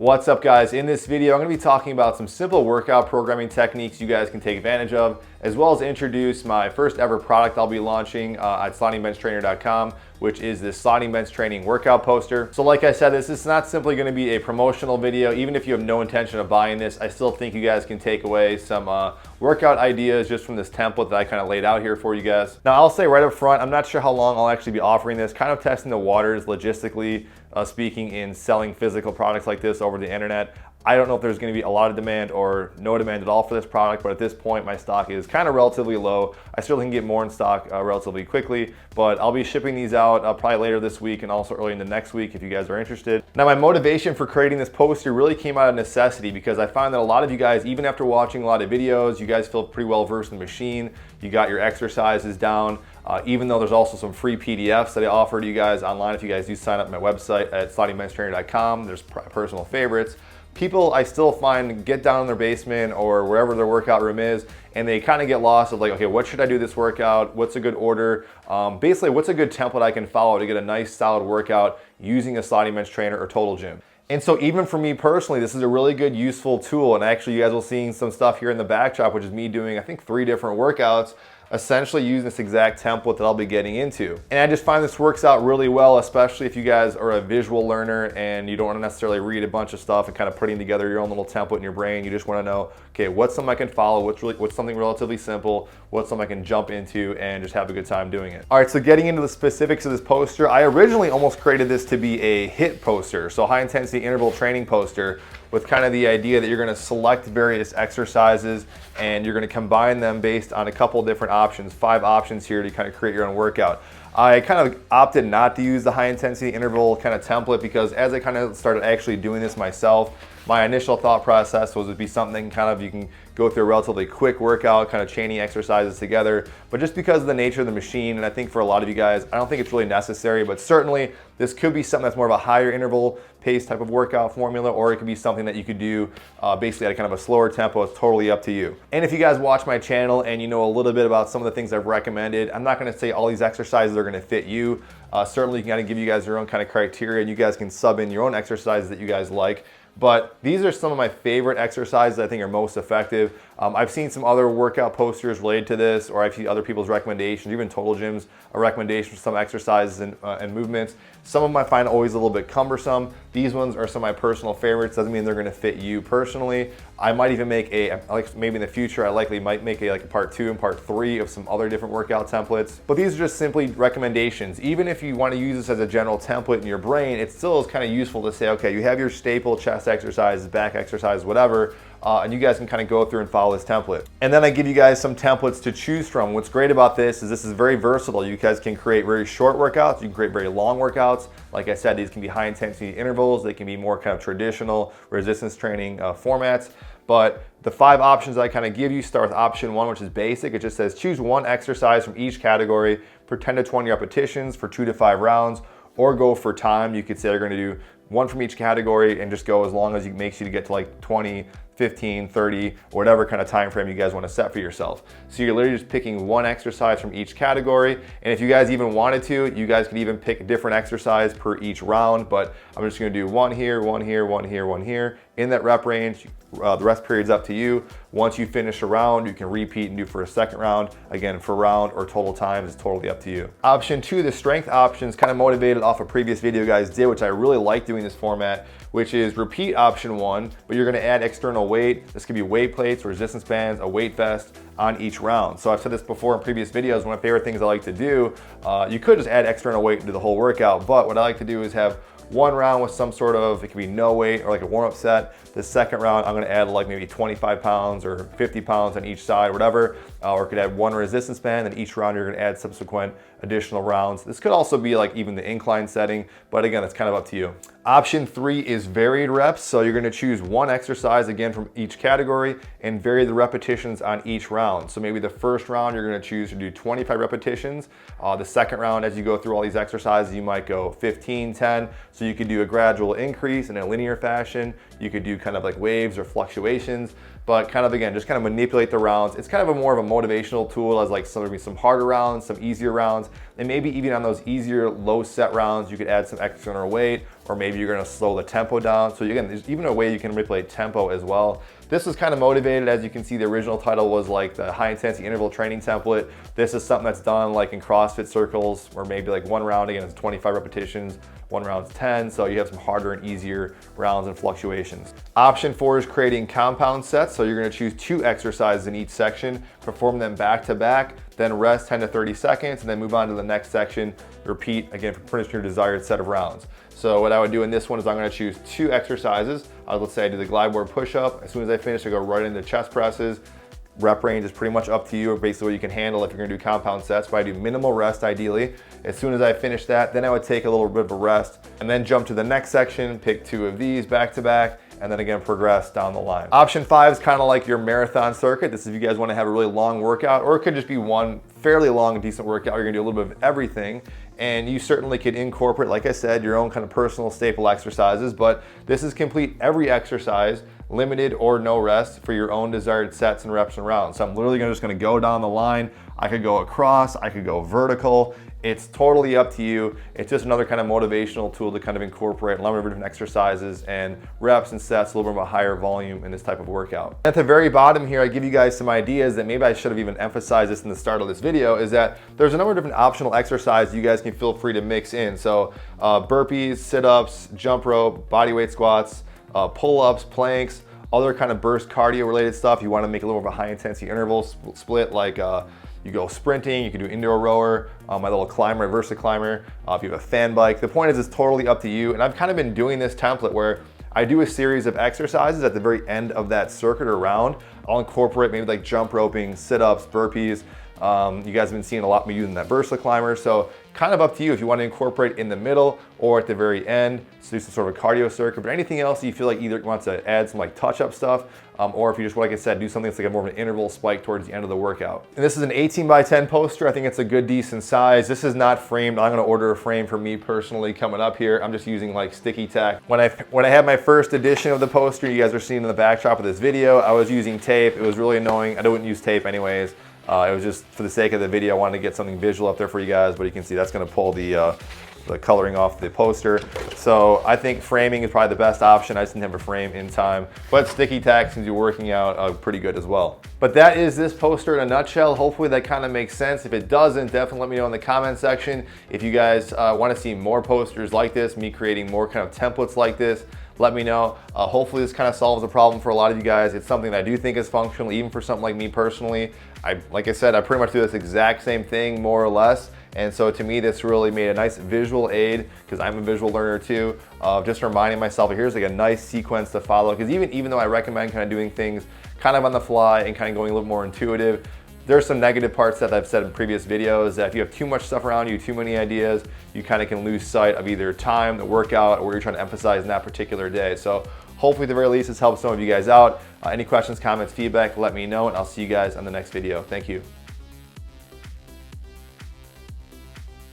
What's up, guys? In this video, I'm going to be talking about some simple workout programming techniques you guys can take advantage of, as well as introduce my first ever product I'll be launching at slidingbenchtrainer.com, which is this sliding bench training workout poster. So like I said, this is not simply going to be a promotional video. Even if you have no intention of buying this, I still think you guys can take away some workout ideas just from this template that I kind of laid out here for you guys. Now, I'll say right up front, I'm not sure how long I'll actually be offering this, kind of testing the waters logistically speaking in selling physical products like this over the internet. I don't know if there's going to be a lot of demand or no demand at all for this product, but at this point my stock is kind of relatively low. I still can get more in stock relatively quickly, but I'll be shipping these out probably later this week and also early in the next week if you guys are interested. Now, my motivation for creating this poster really came out of necessity because I find that a lot of you guys, even after watching a lot of videos, you guys feel pretty well versed in the machine. You got your exercises down. Even though there's also some free PDFs that I offer to you guys online if you guys do sign up on my website at slidingbenchtrainer.com. There's personal favorites. People I still find get down in their basement or wherever their workout room is, and they kind of get lost of like, okay, what should I do this workout? What's a good order? Basically, what's a good template I can follow to get a nice solid workout using a sliding bench trainer or Total Gym? And so even for me personally, this is a really good, useful tool. And actually, you guys will see some stuff here in the backdrop, which is me doing, I think, 3 different workouts, essentially using this exact template that I'll be getting into. And I just find this works out really well, especially if you guys are a visual learner and you don't want to necessarily read a bunch of stuff and kind of putting together your own little template in your brain. You just want to know, okay, what's something I can follow, what's something relatively simple, what's something I can jump into and just have a good time doing it. All right, so getting into the specifics of this poster, I originally almost created this to be a HIIT poster, so high intensity interval training poster, with kind of the idea that you're going to select various exercises and you're going to combine them based on a couple different options, 5 options here to kind of create your own workout. I kind of opted not to use the high intensity interval kind of template because as I kind of started actually doing this myself, my initial thought process was it'd be something kind of you can go through a relatively quick workout, kind of chaining exercises together. But just because of the nature of the machine, and I think for a lot of you guys, I don't think it's really necessary, but certainly this could be something that's more of a higher interval pace type of workout formula, or it could be something that you could do basically at a kind of a slower tempo. It's totally up to you. And if you guys watch my channel and you know a little bit about some of the things I've recommended, I'm not gonna say all these exercises are gonna fit you. Certainly can kind of give you guys your own kind of criteria and you guys can sub in your own exercises that you guys like. But these are some of my favorite exercises I think are most effective. I've seen some other workout posters related to this, or I've seen other people's recommendations, even Total Gym's a recommendation for some exercises and movements. Some of them I find always a little bit cumbersome. These ones are some of my personal favorites. Doesn't mean they're gonna fit you personally. I might even make maybe in the future, I likely might make a part 2 and part 3 of some other different workout templates. But these are just simply recommendations. Even if you wanna use this as a general template in your brain, it still is kind of useful to say, okay, you have your staple chest exercises, back exercises, whatever, and you guys can kind of go through and follow this template. And then I give you guys some templates to choose from. What's great about this is very versatile. You guys can create very short workouts, you can create very long workouts. Like I said, these can be high intensity intervals, they can be more kind of traditional resistance training formats. But the 5 options I kind of give you start with option 1, which is basic. It just says choose 1 exercise from each category for 10 to 20 repetitions for 2 to 5 rounds, or go for time. You could say you're gonna do 1 from each category and just go as long as it makes you to get to like 20, 15, 30, or whatever kind of time frame you guys want to set for yourself. So you're literally just picking 1 exercise from each category. And if you guys even wanted to, you guys could even pick a different exercise per each round, but I'm just gonna do 1 here, 1 here, 1 here, 1 here, in that rep range. The rest period's up to you. Once you finish a round, you can repeat and do for a second round. Again, for round or total time is totally up to you. Option 2, the strength option, is kind of motivated off a previous video you guys did, which I really like doing this format, which is repeat option 1, but you're gonna add external weight. This could be weight plates, resistance bands, a weight vest on each round. So I've said this before in previous videos, one of my favorite things I like to do, you could just add external weight into the whole workout, but what I like to do is have 1 round with some sort of, it could be no weight or like a warm-up set. The second round, I'm gonna add like maybe 25 pounds or 50 pounds on each side, whatever. Or could add 1 resistance band, and each round you're gonna add subsequent additional rounds. This could also be like even the incline setting, but again, it's kind of up to you. Option 3 is varied reps. So you're gonna choose 1 exercise again from each category and vary the repetitions on each round. So maybe the first round, you're gonna choose to do 25 repetitions. The second round, as you go through all these exercises, you might go 15, 10. So you could do a gradual increase in a linear fashion. You could do kind of like waves or fluctuations, but kind of, again, just kind of manipulate the rounds. It's kind of more of a motivational tool, as like some harder rounds, some easier rounds, and maybe even on those easier low set rounds, you could add some external weight or maybe you're gonna slow the tempo down. So again, there's even a way you can manipulate tempo as well. This was kind of motivated, as you can see, the original title was like the high intensity interval training template. This is something that's done like in CrossFit circles, where maybe like one round, again, it's 25 repetitions, one round's 10, so you have some harder and easier rounds and fluctuations. Option 4 is creating compound sets. So you're gonna choose 2 exercises in each section, perform them back to back, then rest 10 to 30 seconds, and then move on to the next section. Repeat, again, for pretty much your desired set of rounds. So what I would do in this one is I'm gonna choose 2 exercises. Let's say I do the glide board push-up. As soon as I finish, I go right into chest presses. Rep range is pretty much up to you, or basically what you can handle if you're gonna do compound sets, but I do minimal rest ideally. As soon as I finish that, then I would take a little bit of a rest and then jump to the next section, pick 2 of these back to back, and then again progress down the line. Option 5 is kind of like your marathon circuit. This is if you guys want to have a really long workout, or it could just be one fairly long and decent workout. You're gonna do a little bit of everything, and you certainly could incorporate, like I said, your own kind of personal staple exercises, but this is complete every exercise, limited or no rest, for your own desired sets and reps and rounds. So I'm literally just gonna go down the line. I could go across, I could go vertical. It's totally up to you. It's just another kind of motivational tool to kind of incorporate a number of different exercises and reps and sets, a little bit of a higher volume in this type of workout. At the very bottom here, I give you guys some ideas that maybe I should have even emphasized this in the start of this video, is that there's a number of different optional exercises you guys can feel free to mix in. So burpees, sit-ups, jump rope, bodyweight squats, pull-ups, planks, other kind of burst cardio related stuff. You want to make a little more of a high intensity interval split, like you go sprinting, you can do indoor rower, my little climber, Versa climber, if you have a fan bike. The point is it's totally up to you. And I've kind of been doing this template where I do a series of exercises at the very end of that circuit or round. I'll incorporate maybe like jump roping, sit-ups, burpees. You guys have been seeing a lot of me using that Versa climber. So kind of up to you if you want to incorporate in the middle or at the very end, so do some sort of a cardio circuit, but anything else you feel like either want to add some like touch-up stuff, or if you just, like I said, do something that's like a more of an interval spike towards the end of the workout. And this is an 18 by 10 poster. I think it's a good, decent size. This is not framed. I'm gonna order a frame for me personally coming up here. I'm just using like sticky tack. When I had my first edition of the poster, you guys are seeing in the backdrop of this video, I was using tape. It was really annoying. I don't use tape anyways. It was just for the sake of the video, I wanted to get something visual up there for you guys, but you can see that's gonna pull the coloring off the poster. So I think framing is probably the best option. I just didn't have a frame in time, but sticky tack seems to be working out pretty good as well. But that is this poster in a nutshell. Hopefully that kind of makes sense. If it doesn't, definitely let me know in the comment section. If you guys want to see more posters like this, me creating more kind of templates like this, let me know. Hopefully this kind of solves the problem for a lot of you guys. It's something that I do think is functional, even for something like me personally. Like I said, I pretty much do this exact same thing, more or less. And so to me, this really made a nice visual aid, because I'm a visual learner too, of just reminding myself, here's like a nice sequence to follow. Because even though I recommend kind of doing things kind of on the fly and kind of going a little more intuitive, there's some negative parts that I've said in previous videos, that if you have too much stuff around you, too many ideas, you kind of can lose sight of either time, the workout, or what you're trying to emphasize in that particular day. So hopefully at the very least, this helps some of you guys out. Any questions, comments, feedback, let me know, and I'll see you guys on the next video. Thank you.